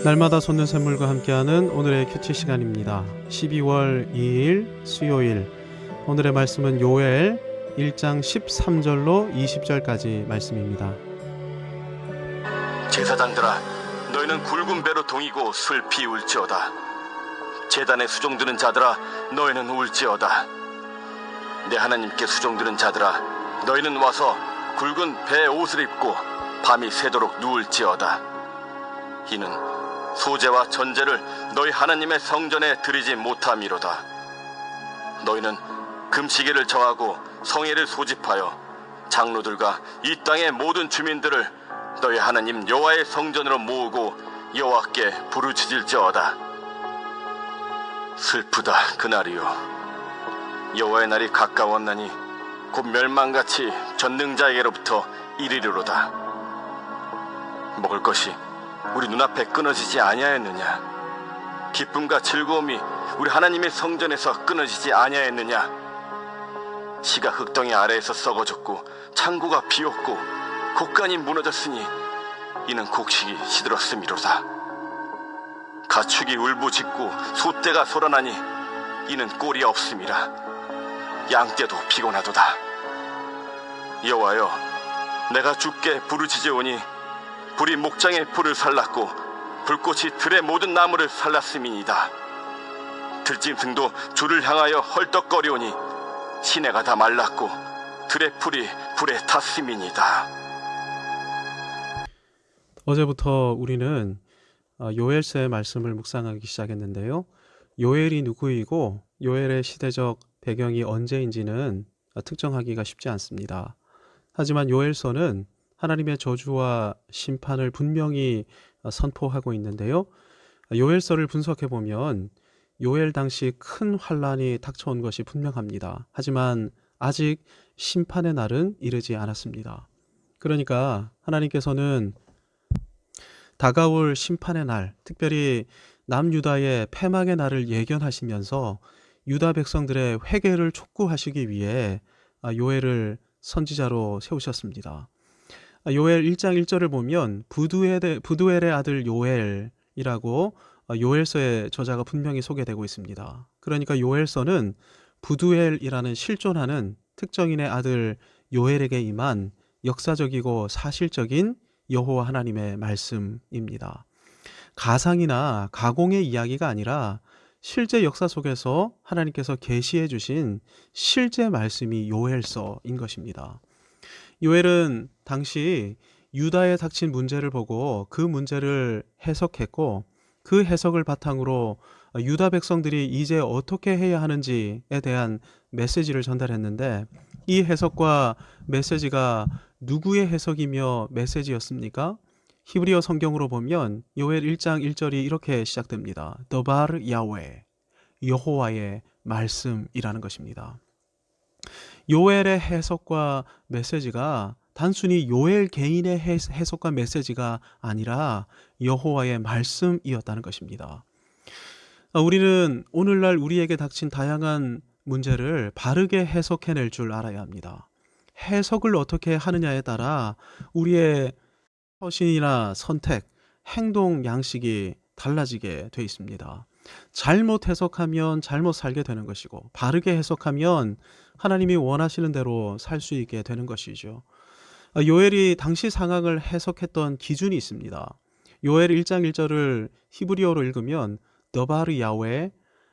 날마다 솟는 샘물과 함께하는 오늘의 큐티 시간입니다. 12월 2일 수요일, 오늘의 말씀은 요엘 1장 13절로 20절까지 말씀입니다. 제사장들아, 너희는 굵은 배로 동이고 슬피 울지어다. 제단에 수종드는 자들아, 너희는 울지어다. 내 하나님께 수종드는 자들아, 너희는 와서 굵은 배 옷을 입고 밤이 새도록 누울지어다. 이는 소제와 전제를 너희 하나님의 성전에 드리지 못함이로다. 너희는 금시계를 정하고 성회를 소집하여 장로들과 이 땅의 모든 주민들을 너희 하나님 여호와의 성전으로 모으고 여호와께 부르짖을지어다. 슬프다 그날이요, 여호와의 날이 가까웠나니 곧 멸망같이 전능자에게로부터 이르리로다. 먹을 것이 우리 눈앞에 끊어지지 아니하였느냐? 기쁨과 즐거움이 우리 하나님의 성전에서 끊어지지 아니하였느냐? 시가 흙덩이 아래에서 썩어졌고 창고가 비었고 곡간이 무너졌으니 이는 곡식이 시들었음이로다. 가축이 울부짖고 소떼가 소란하니 이는 꼴이 없음이라. 양떼도 피곤하도다. 여호와여, 내가 주께 부르짖으오니 불이 목장의 풀을 살랐고 불꽃이 들의 모든 나무를 살랐음이니이다. 들짐승도 주를 향하여 헐떡거리오니 시내가 다 말랐고 들의 풀이 불에 탔음이니이다. 어제부터 우리는 요엘서의 말씀을 묵상하기 시작했는데요. 요엘이 누구이고 요엘의 시대적 배경이 언제인지는 특정하기가 쉽지 않습니다. 하지만 요엘서는 하나님의 저주와 심판을 분명히 선포하고 있는데요. 요엘서를 분석해보면 요엘 당시 큰 환란이 닥쳐온 것이 분명합니다. 하지만 아직 심판의 날은 이르지 않았습니다. 그러니까 하나님께서는 다가올 심판의 날, 특별히 남유다의 패망의 날을 예견하시면서 유다 백성들의 회개를 촉구하시기 위해 요엘을 선지자로 세우셨습니다. 요엘 1장 1절을 보면 부두엘의 아들 요엘이라고 요엘서의 저자가 분명히 소개되고 있습니다. 그러니까 요엘서는 부두엘이라는 실존하는 특정인의 아들 요엘에게 임한 역사적이고 사실적인 여호와 하나님의 말씀입니다. 가상이나 가공의 이야기가 아니라 실제 역사 속에서 하나님께서 계시해 주신 실제 말씀이 요엘서인 것입니다. 요엘은 당시 유다에 닥친 문제를 보고 그 문제를 해석했고, 그 해석을 바탕으로 유다 백성들이 이제 어떻게 해야 하는지에 대한 메시지를 전달했는데, 이 해석과 메시지가 누구의 해석이며 메시지였습니까? 히브리어 성경으로 보면 요엘 1장 1절이 이렇게 시작됩니다. 더바르 야훼, 여호와의 말씀이라는 것입니다. 요엘의 해석과 메시지가 단순히 요엘 개인의 해석과 메시지가 아니라 여호와의 말씀이었다는 것입니다. 우리는 오늘날 우리에게 닥친 다양한 문제를 바르게 해석해낼 줄 알아야 합니다. 해석을 어떻게 하느냐에 따라 우리의 처신이나 선택, 행동 양식이 달라지게 돼 있습니다. 잘못 해석하면 잘못 살게 되는 것이고, 바르게 해석하면 하나님이 원하시는 대로 살 수 있게 되는 것이죠. 요엘이 당시 상황을 해석했던 기준이 있습니다. 요엘 1장 1절을 히브리어로 읽으면 더바르 야훼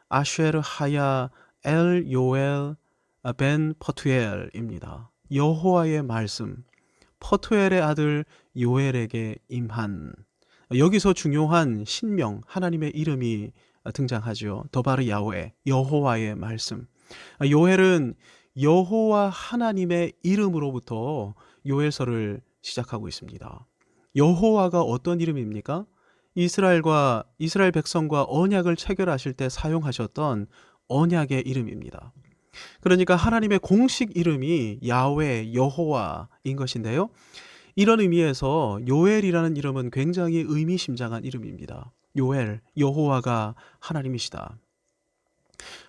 아쉐르 하야 엘 요엘 벤 퍼투엘입니다. 여호와의 말씀, 퍼투엘의 아들 요엘에게 임한. 여기서 중요한 신명, 하나님의 이름이 등장하죠. 더바르 야훼, 여호와의 말씀. 요엘은 여호와 하나님의 이름으로부터 요엘서를 시작하고 있습니다. 여호와가 어떤 이름입니까? 이스라엘 백성과 언약을 체결하실 때 사용하셨던 언약의 이름입니다. 그러니까 하나님의 공식 이름이 야훼, 여호와인 것인데요. 이런 의미에서 요엘이라는 이름은 굉장히 의미심장한 이름입니다. 요엘, 여호와가 하나님이시다.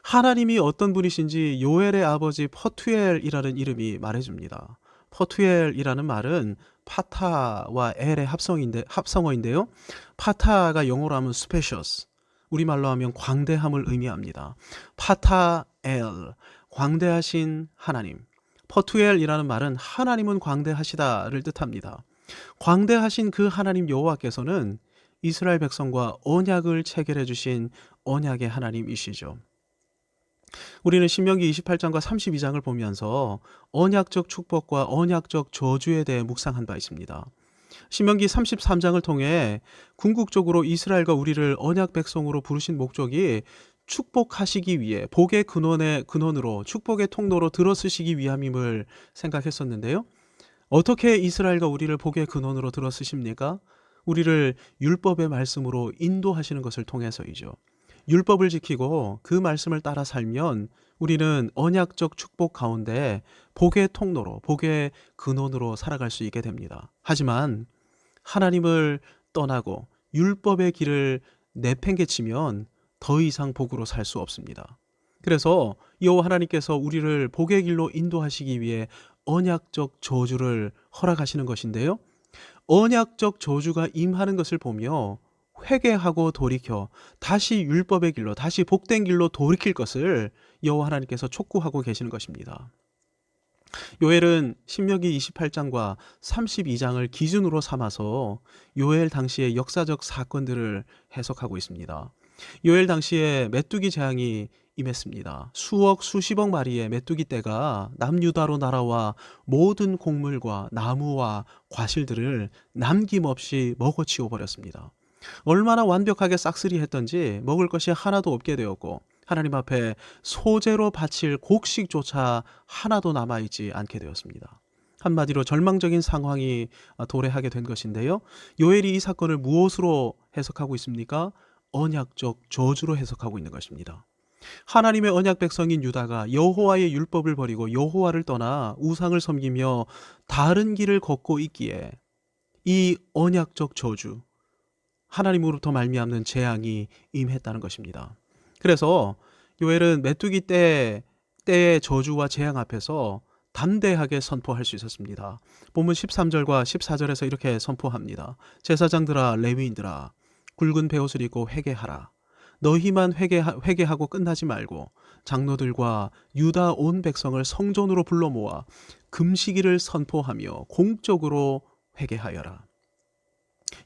하나님이 어떤 분이신지 요엘의 아버지 퍼투엘이라는 이름이 말해줍니다. 퍼투엘이라는 말은 파타와 엘의 합성어인데요. 파타가 영어로 하면 spacious, 우리말로 하면 광대함을 의미합니다. 파타엘, 광대하신 하나님. 퍼투엘이라는 말은 하나님은 광대하시다를 뜻합니다. 광대하신 그 하나님 여호와께서는 이스라엘 백성과 언약을 체결해 주신 언약의 하나님이시죠. 우리는 신명기 28장과 32장을 보면서 언약적 축복과 언약적 저주에 대해 묵상한 바 있습니다. 신명기 33장을 통해 궁극적으로 이스라엘과 우리를 언약 백성으로 부르신 목적이 축복하시기 위해 복의 근원으로 축복의 통로로 들어쓰시기 위함임을 생각했었는데요. 어떻게 이스라엘과 우리를 복의 근원으로 들어쓰십니까? 우리를 율법의 말씀으로 인도하시는 것을 통해서이죠. 율법을 지키고 그 말씀을 따라 살면 우리는 언약적 축복 가운데 복의 통로로, 복의 근원으로 살아갈 수 있게 됩니다. 하지만 하나님을 떠나고 율법의 길을 내팽개치면 더 이상 복으로 살 수 없습니다. 그래서 여호와 하나님께서 우리를 복의 길로 인도하시기 위해 언약적 저주를 허락하시는 것인데요. 언약적 저주가 임하는 것을 보며 회개하고 돌이켜 다시 율법의 길로, 다시 복된 길로 돌이킬 것을 여호와 하나님께서 촉구하고 계시는 것입니다. 요엘은 신명기 28장과 32장을 기준으로 삼아서 요엘 당시의 역사적 사건들을 해석하고 있습니다. 요엘 당시에 메뚜기 재앙이 임했습니다. 수억 수십억 마리의 메뚜기 떼가 남유다로 날아와 모든 곡물과 나무와 과실들을 남김없이 먹어치워 버렸습니다. 얼마나 완벽하게 싹쓸이했던지 먹을 것이 하나도 없게 되었고 하나님 앞에 소재로 바칠 곡식조차 하나도 남아있지 않게 되었습니다. 한마디로 절망적인 상황이 도래하게 된 것인데요. 요엘이 이 사건을 무엇으로 해석하고 있습니까? 언약적 저주로 해석하고 있는 것입니다. 하나님의 언약 백성인 유다가 여호와의 율법을 버리고 여호와를 떠나 우상을 섬기며 다른 길을 걷고 있기에 이 언약적 저주, 하나님으로부터 말미암는 재앙이 임했다는 것입니다. 그래서 요엘은 메뚜기 때의 저주와 재앙 앞에서 담대하게 선포할 수 있었습니다. 본문 13절과 14절에서 이렇게 선포합니다. 제사장들아 레위인들아 굵은 베옷을 입고 회개하라. 너희만 회개하고 끝나지 말고 장로들과 유다 온 백성을 성전으로 불러 모아 금식일을 선포하며 공적으로 회개하여라.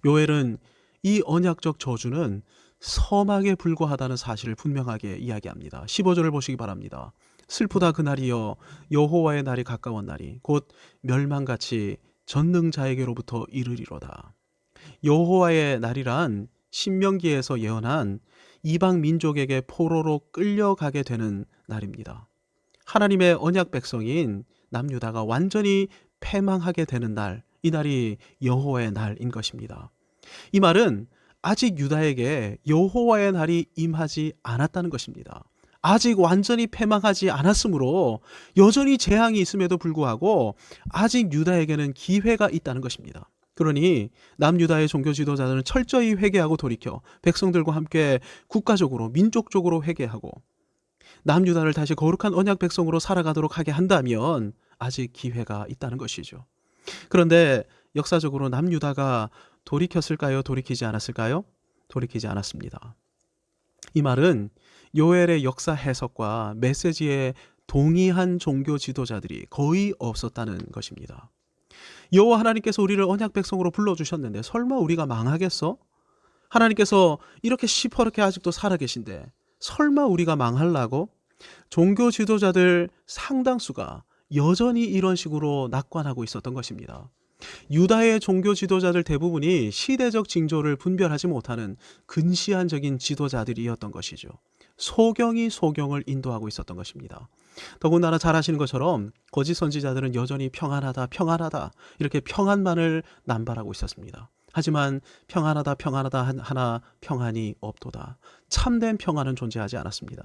요엘은 이 언약적 저주는 서막에 불과하다는 사실을 분명하게 이야기합니다. 15절을 보시기 바랍니다. 슬프다 그날이여 여호와의 날이 가까운 날이 곧 멸망같이 전능자에게로부터 이르리로다. 여호와의 날이란 신명기에서 예언한 이방 민족에게 포로로 끌려가게 되는 날입니다. 하나님의 언약 백성인 남유다가 완전히 패망하게 되는 날, 이 날이 여호와의 날인 것입니다. 이 말은 아직 유다에게 여호와의 날이 임하지 않았다는 것입니다. 아직 완전히 패망하지 않았으므로 여전히 재앙이 있음에도 불구하고 아직 유다에게는 기회가 있다는 것입니다. 그러니 남유다의 종교 지도자들은 철저히 회개하고 돌이켜 백성들과 함께 국가적으로 민족적으로 회개하고 남유다를 다시 거룩한 언약 백성으로 살아가도록 하게 한다면 아직 기회가 있다는 것이죠. 그런데 역사적으로 남유다가 돌이켰을까요? 돌이키지 않았을까요? 돌이키지 않았습니다. 이 말은 요엘의 역사 해석과 메시지에 동의한 종교 지도자들이 거의 없었다는 것입니다. 여호와 하나님께서 우리를 언약 백성으로 불러주셨는데 설마 우리가 망하겠어? 하나님께서 이렇게 시퍼렇게 아직도 살아계신데 설마 우리가 망하려고? 종교 지도자들 상당수가 여전히 이런 식으로 낙관하고 있었던 것입니다. 유다의 종교 지도자들 대부분이 시대적 징조를 분별하지 못하는 근시안적인 지도자들이었던 것이죠. 소경이 소경을 인도하고 있었던 것입니다. 더군다나 잘 아시는 것처럼 거짓 선지자들은 여전히 평안하다 이렇게 평안만을 남발하고 있었습니다. 하지만 평안하다 하나 평안이 없도다. 참된 평안은 존재하지 않았습니다.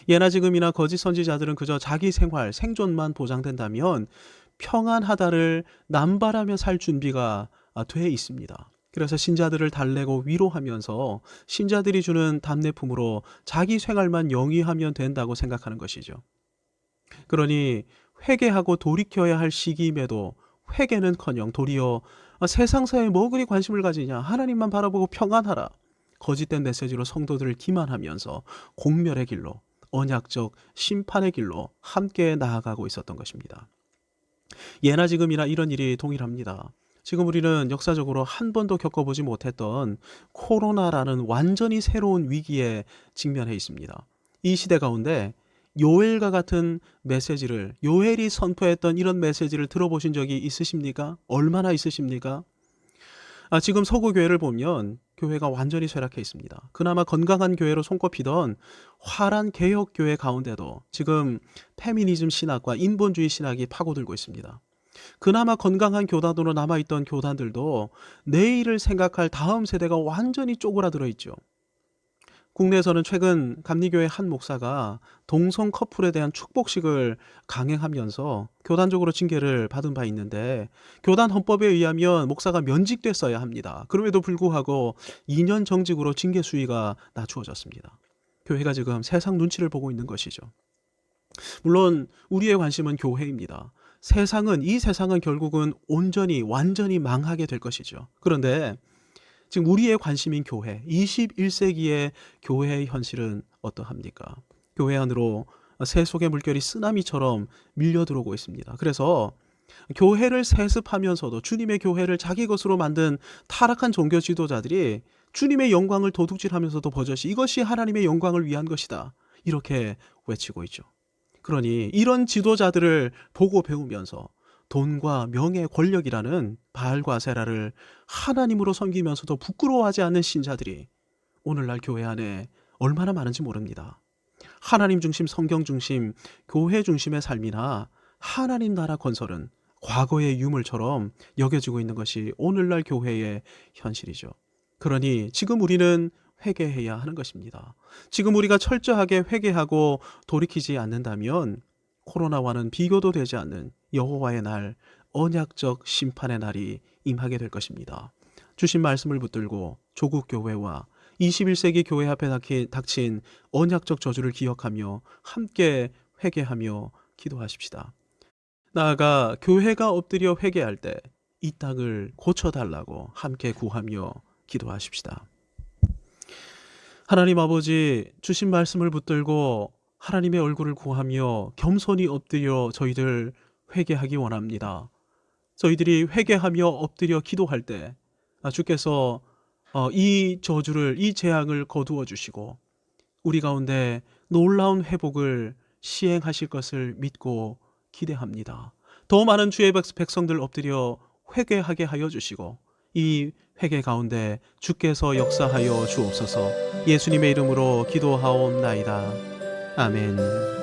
예나 지금이나 거짓 선지자들은 그저 자기 생존만 보장된다면 평안하다를 남발하며 살 준비가 돼 있습니다. 그래서 신자들을 달래고 위로하면서 신자들이 주는 답례품으로 자기 생활만 영위하면 된다고 생각하는 것이죠. 그러니 회개하고 돌이켜야 할 시기임에도 회개는커녕 도리어 세상 사회에 뭐 그리 관심을 가지냐, 하나님만 바라보고 평안하라, 거짓된 메시지로 성도들을 기만하면서 공멸의 길로, 언약적 심판의 길로 함께 나아가고 있었던 것입니다. 예나 지금이나 이런 일이 동일합니다. 지금 우리는 역사적으로 한 번도 겪어보지 못했던 코로나라는 완전히 새로운 위기에 직면해 있습니다. 이 시대 가운데 요엘과 같은 메시지를, 요엘이 선포했던 이런 메시지를 들어보신 적이 있으십니까? 얼마나 있으십니까? 지금 서구 교회를 보면 교회가 완전히 쇠락해 있습니다. 그나마 건강한 교회로 손꼽히던 화란 개혁 교회 가운데도 지금 페미니즘 신학과 인본주의 신학이 파고들고 있습니다. 그나마 건강한 교단으로 남아있던 교단들도 내일을 생각할 다음 세대가 완전히 쪼그라들어 있죠. 국내에서는 최근 감리교회 한 목사가 동성 커플에 대한 축복식을 강행하면서 교단적으로 징계를 받은 바 있는데, 교단 헌법에 의하면 목사가 면직됐어야 합니다. 그럼에도 불구하고 2년 정직으로 징계 수위가 낮추어졌습니다. 교회가 지금 세상 눈치를 보고 있는 것이죠. 물론 우리의 관심은 교회입니다. 이 세상은 결국은 온전히 완전히 망하게 될 것이죠. 그런데 지금 우리의 관심인 교회, 21세기의 교회의 현실은 어떠합니까? 교회 안으로 세속의 물결이 쓰나미처럼 밀려들어오고 있습니다. 그래서 교회를 세습하면서도 주님의 교회를 자기 것으로 만든 타락한 종교 지도자들이 주님의 영광을 도둑질하면서도 버젓이 이것이 하나님의 영광을 위한 것이다, 이렇게 외치고 있죠. 그러니 이런 지도자들을 보고 배우면서 돈과 명예, 권력이라는 바알과 세라를 하나님으로 섬기면서도 부끄러워하지 않는 신자들이 오늘날 교회 안에 얼마나 많은지 모릅니다. 하나님 중심, 성경 중심, 교회 중심의 삶이나 하나님 나라 건설은 과거의 유물처럼 여겨지고 있는 것이 오늘날 교회의 현실이죠. 그러니 지금 우리는 회개해야 하는 것입니다. 지금 우리가 철저하게 회개하고 돌이키지 않는다면 코로나와는 비교도 되지 않는 여호와의 날, 언약적 심판의 날이 임하게 될 것입니다. 주신 말씀을 붙들고 조국 교회와 21세기 교회 앞에 닥친 언약적 저주를 기억하며 함께 회개하며 기도하십시다. 나아가 교회가 엎드려 회개할 때 이 땅을 고쳐달라고 함께 구하며 기도하십시다. 하나님 아버지, 주신 말씀을 붙들고 하나님의 얼굴을 구하며 겸손히 엎드려 저희들 회개하기 원합니다. 저희들이 회개하며 엎드려 기도할 때 주께서 이 저주를, 이 재앙을 거두어 주시고 우리 가운데 놀라운 회복을 시행하실 것을 믿고 기대합니다. 더 많은 주의 백성들 엎드려 회개하게 하여 주시고 이 회개 가운데 주께서 역사하여 주옵소서. 예수님의 이름으로 기도하옵나이다. 아멘.